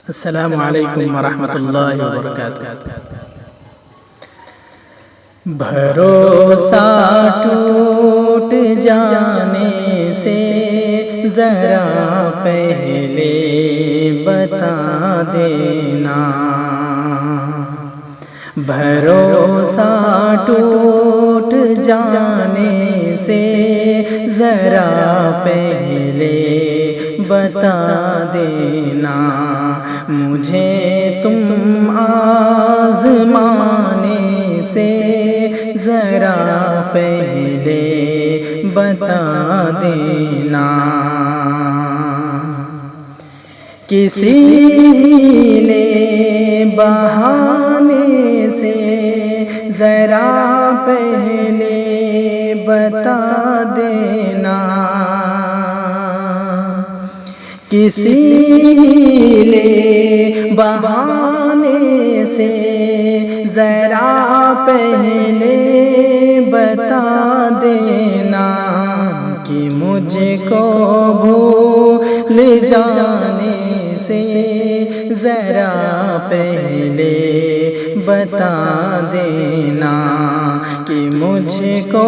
السلام علیکم ورحمۃ اللہ وبرکاتہ۔ بھروسہ ٹوٹ جانے سے ذرا پہلے بتا دینا، بھروسہ ٹوٹ جانے سے ذرا پہلے بتا دینا، مجھے تم آزمانے سے ذرا پہلے بتا دینا، کسی ہیلے بہانے سے ذرا پہلے بتا دینا، کسی ہیلے بہانے سے ذرا پہلے بتا دینا، کہ مجھ کو بھول جانے سے ذرا پہلے بتا دینا، کہ مجھ کو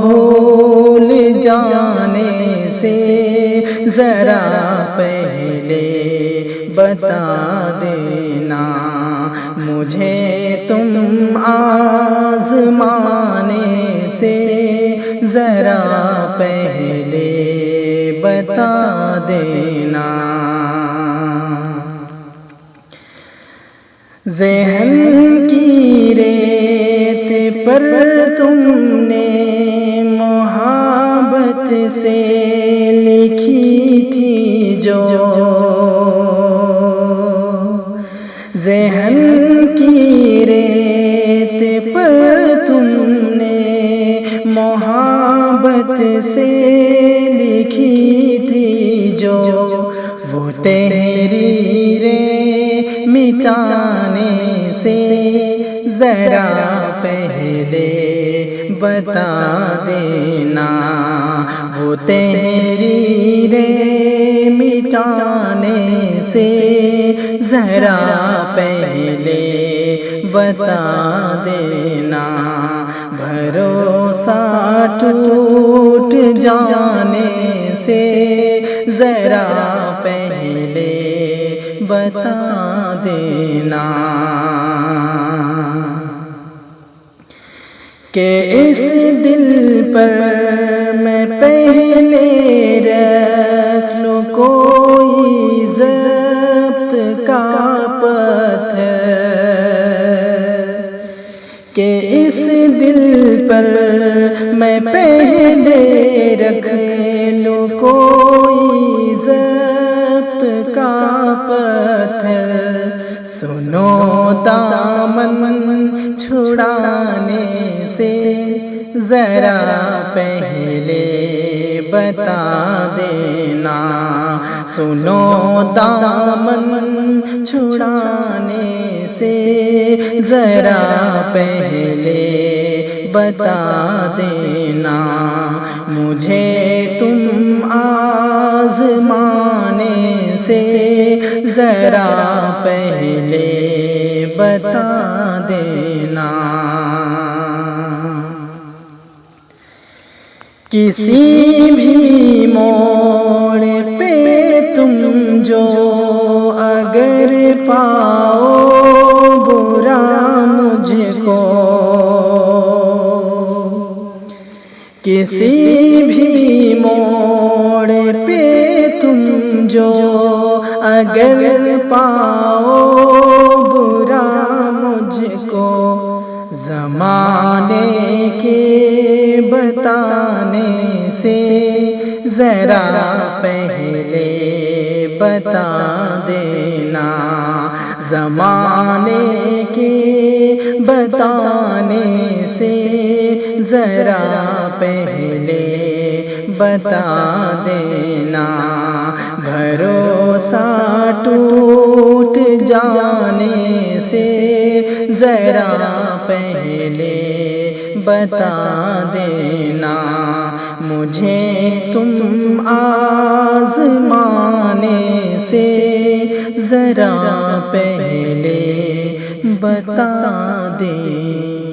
بھول جانے سے ذرا پہلے بتا دینا، مجھے تم آزمانے سے ذرا پہلے بتا دینا۔ ذہن کی ریت پر تم نے محبت سے لکھی تھی جو، ذہن کی ریت پر تم نے محبت سے لکھی تھی جو، وہ تحریریں مٹانے سے ذرا پہلے بتا دینا، وہ تحریریں مٹانے سے ذرا پہلے بتا دینا، بھروسہ ٹوٹ جانے سے ذرا پہلے بتا دینا، کہ اس دل پر میں پہلے رکھ لوں کوئی ضبط کا پتھر، کہ اس دل پر میں پہلے رکھ لوں کوئی ضبط کا پتھر، سنو دامن چھڑانے سے ذرا پہلے بتا دینا، سنو دامن چھڑانے سے ذرا پہلے بتا دینا، مجھے تم آزمانے سے ذرا پہلے بتا دینا، کسی بھی موڑ پہ تم جو اگر پاؤ برا مجھ کو، کسی بھی موڑ پہ تم جو اگر پاؤ برا مجھ کو، زمانے کے بتانے سے ذرا پہلے بتا دینا، زمانے کے بتانے سے ذرا پہلے بتا دینا، بھروسہ ٹوٹ جانے سے ذرا پہلے بتا دینا مجھے تم آزمانے سے ذرا پہلے بتا دینا۔